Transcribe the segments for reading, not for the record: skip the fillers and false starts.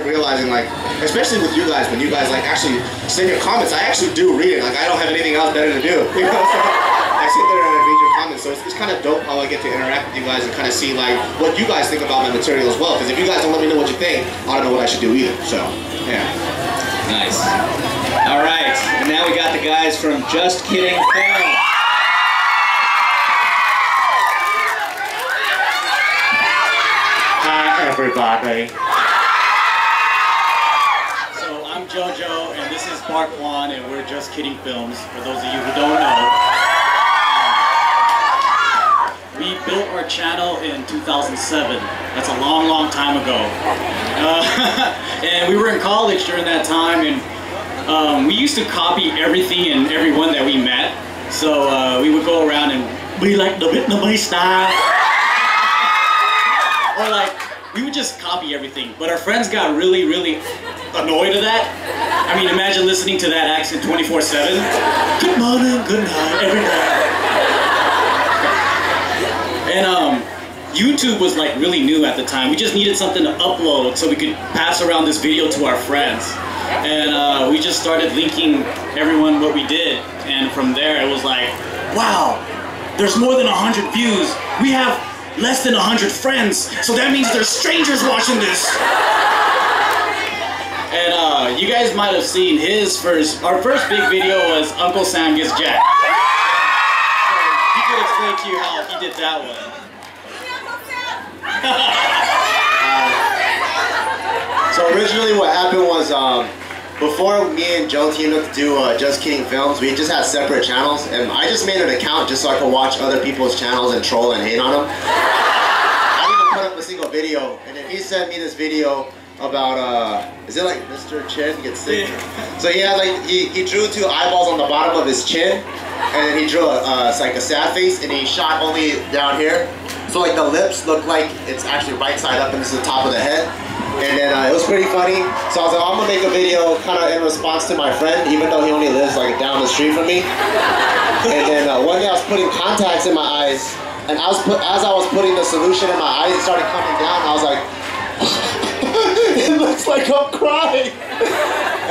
Realizing, like, especially with you guys, when you guys like actually send your comments, I actually do read it. Like, I don't have anything else better to do. You know, so I sit there and I read your comments. So it's kind of dope how I get to interact with you guys and kind of see like what you guys think about my material as well. Because if you guys don't let me know what you think, I don't know what I should do either. So, yeah. Nice. All right, and now we got the guys from JustKiddingFilms. Hi, everybody. Jojo, and this is Part 1, and we're JustKiddingFilms, for those of you who don't know. We built our channel in 2007. That's a long, long time ago. And we were in college during that time, and we used to copy everything and everyone that we met. So we would go around and be like the Vietnamese style. Or like, we would just copy everything, but our friends got really, really annoyed at that. I mean, imagine listening to that accent 24/7. Good morning, good night, every day. And YouTube was like really new at the time. We just needed something to upload so we could pass around this video to our friends. And we just started linking everyone what we did. And from there, it was like, wow, there's more than 100 views. We have less than 100 friends, so that means there's strangers watching this. And you guys might have seen our first big video was Uncle Sam Gets Jacked. So he could explain to you how he did that one. So originally what happened was, before me and Joe teamed up to do JustKiddingFilms, we just had separate channels, and I just made an account just so I could watch other people's channels and troll and hate on them. I didn't even put up a single video, and then he sent me this video about, is it like Mr. Chin gets sick? So he had like, he drew 2 eyeballs on the bottom of his chin, and then he drew it's like a sad face, and he shot only down here. So like the lips look like it's actually right side up, and this is the top of the head. And then it was pretty funny, so I was like, I'm gonna make a video kind of in response to my friend, even though he only lives like down the street from me. And then one day I was putting contacts in my eyes, and as I was putting the solution in my eyes, it started coming down, and I was like, it looks like I'm crying.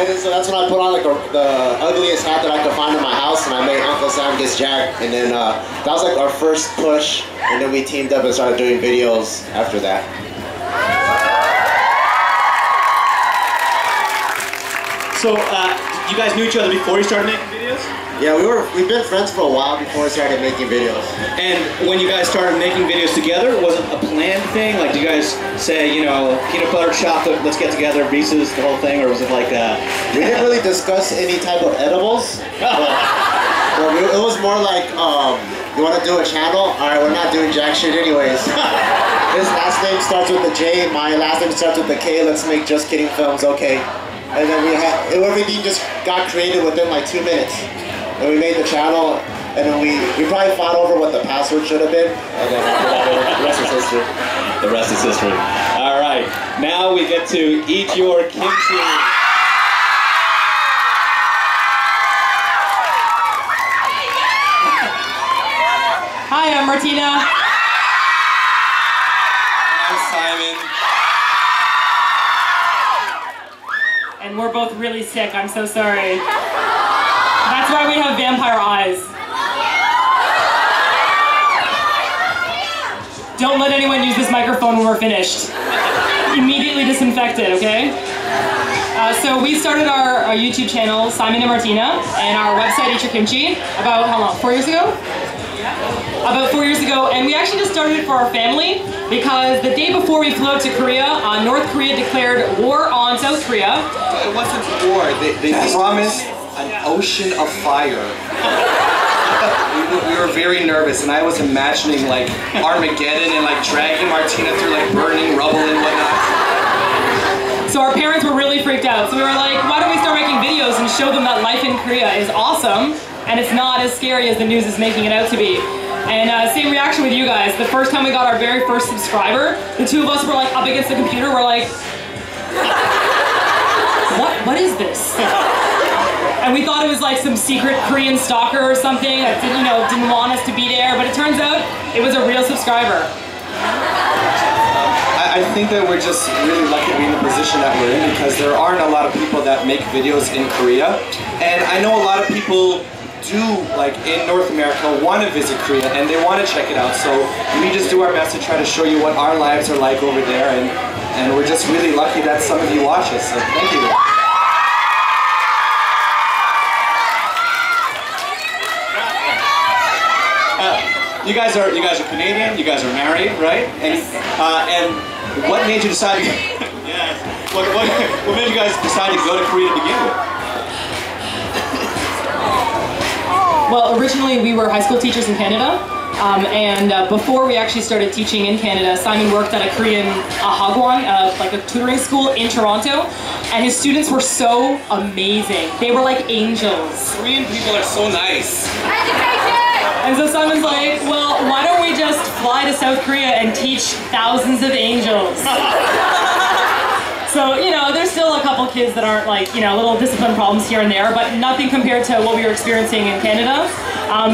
And then, so that's when I put on like the ugliest hat that I could find in my house, and I made Uncle Sam Gets Jacked. And then that was like our first push, and then we teamed up and started doing videos after that. So, you guys knew each other before you started making videos? Yeah, we've been friends for a while before we started making videos. And when you guys started making videos together, was it a planned thing? Like, did you guys say, you know, peanut butter, chocolate, let's get together, Reese's, the whole thing, or was it like We didn't really discuss any type of edibles. But it was more like, you want to do a channel? All right, we're not doing jack shit anyways. His last name starts with the J, my last name starts with the K, let's make JustKiddingFilms, okay. And then everything just got created within like 2 minutes. And we made the channel, and then we probably fought over what the password should have been, and then the rest is history. The rest is history. All right, now we get to Eat Your Kimchi. Hi, I'm Martina. I'm Simon. And we're both really sick, I'm so sorry. That's why we have vampire eyes. Don't let anyone use this microphone when we're finished. Immediately disinfect it, okay? So we started our YouTube channel, Simon and Martina, and our website, Eat Your Kimchi, about, how long, 4 years ago? About 4 years ago, and we actually just started it for our family because the day before we flew out to Korea, North Korea declared war on South Korea. It wasn't war, they promised an ocean of fire. We were very nervous, and I was imagining like Armageddon and like dragging Martina through like burning rubble and whatnot. So our parents were really freaked out, so we were like, why don't we start making videos and show them that life in Korea is awesome, and it's not as scary as the news is making it out to be. And same reaction with you guys. The first time we got our very first subscriber, the two of us were like up against the computer, we're like, what is this? And we thought it was like some secret Korean stalker or something that didn't want us to be there, but it turns out it was a real subscriber. I think that we're just really lucky to be in the position that we're in because there aren't a lot of people that make videos in Korea. And I know a lot of people do, like in North America, want to visit Korea and they want to check it out. So we just do our best to try to show you what our lives are like over there. And we're just really lucky that some of you watch us. So thank you. You guys are Canadian. You guys are married, right? And what made you decide? Yeah. What made you guys decide to go to Korea to begin with? Well, originally we were high school teachers in Canada, and before we actually started teaching in Canada, Simon worked at a Korean hagwon, like a tutoring school in Toronto, and his students were so amazing. They were like angels. Korean people are so nice. And so Simon's like, well, why don't we just fly to South Korea and teach thousands of angels? So, you know, there's still a couple kids that aren't like, you know, little discipline problems here and there, but nothing compared to what we were experiencing in Canada.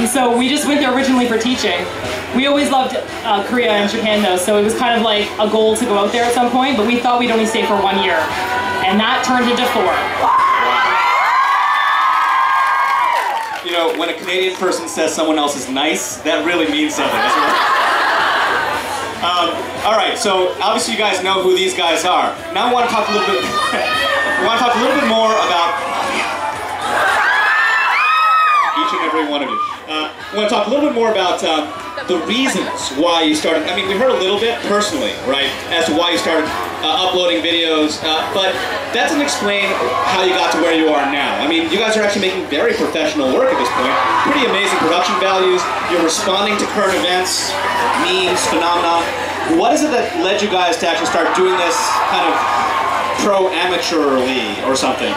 So we just went there originally for teaching. We always loved Korea and Japan though, so it was kind of like a goal to go out there at some point, but we thought we'd only stay for 1 year. And that turned into 4. You know, when a Canadian person says someone else is nice, that really means something, doesn't it? All right, so obviously you guys know who these guys are. Now I want to talk a little bit. More about each and every one of you. I want to talk a little bit more about the reasons why you started. I mean, we heard a little bit personally, right, as to why you started uploading videos, but that doesn't explain how you got to where you are now. I mean, you guys are actually making very professional work at this point. Pretty amazing production values. You're responding to current events, memes, phenomena. What is it that led you guys to actually start doing this kind of pro-amateurly or something?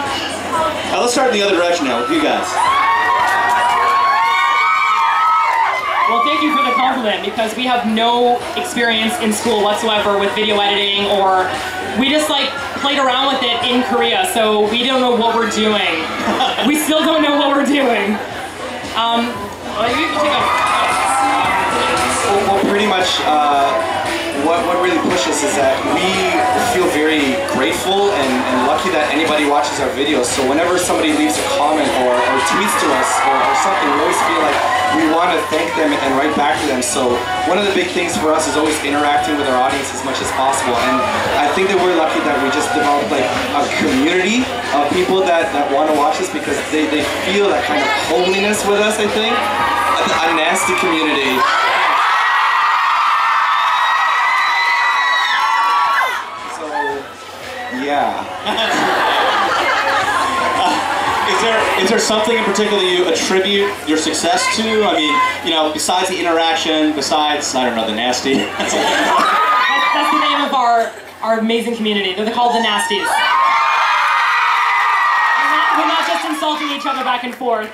Let's start in the other direction now with you guys. Well, thank you for the compliment because we have no experience in school whatsoever with video editing, or we just like played around with it in Korea, so we don't know what we're doing. We still don't know what we're doing. Well, pretty much what really pushes is that we feel very grateful and lucky that anybody watches our videos. So whenever somebody leaves a comment or tweets to us or something, we always feel like we want to thank them and write back to them. So one of the big things for us is always interacting with our audience as much as possible. And I think that we're lucky that we just developed like a community of people that want to watch us because they feel that kind of homeliness with us, I think. A nasty community. Yeah. Is there something in particular you attribute your success to? I mean, you know, besides the interaction, besides, I don't know, the nasty. That's the name of our amazing community. They're called the Nasties. We're not just insulting each other back and forth.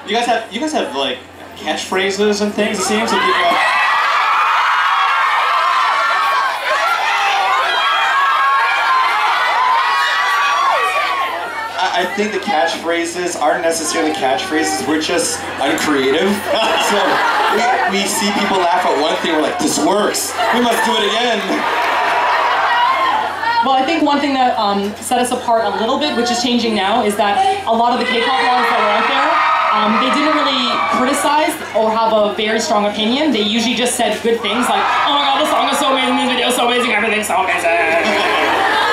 You guys have like catchphrases and things, it seems. That people I think the catchphrases aren't necessarily catchphrases, we're just uncreative. So we see people laugh at one thing, we're like, this works, we must do it again. Well, I think one thing that set us apart a little bit, which is changing now, is that a lot of the K-pop blogs that were out there, they didn't really criticize or have a very strong opinion. They usually just said good things like, oh my god, this song is so amazing, this video is so amazing, everything's so amazing.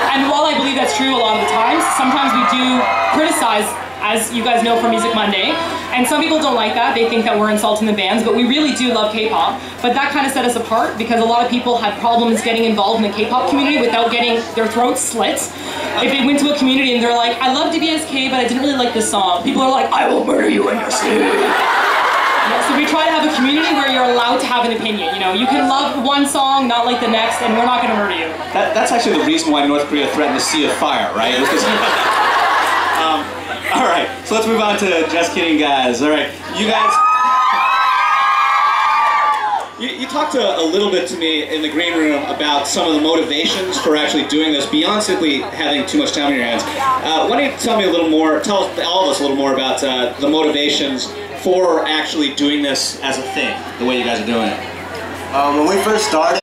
And while I believe that's true a lot of the times, sometimes we do criticize, as you guys know from Music Monday, and some people don't like that. They think that we're insulting the bands, but we really do love K-pop. But that kind of set us apart because a lot of people had problems getting involved in the K-pop community without getting their throats slit. If they went to a community and they're like, I love DBSK, but I didn't really like this song. People are like, I will murder you in your sleep. So we try to have a community where you're allowed to have an opinion. You know, you can love one song, not like the next, and we're not going to murder you. That's actually the reason why North Korea threatened the Sea of Fire, right? All right, so let's move on to Just Kidding Guys. All right, you guys, you talked a little bit to me in the green room about some of the motivations for actually doing this beyond simply having too much time on your hands. Why don't you tell me a little more, tell all of us a little more about the motivations for actually doing this as a thing, the way you guys are doing it. When we first started,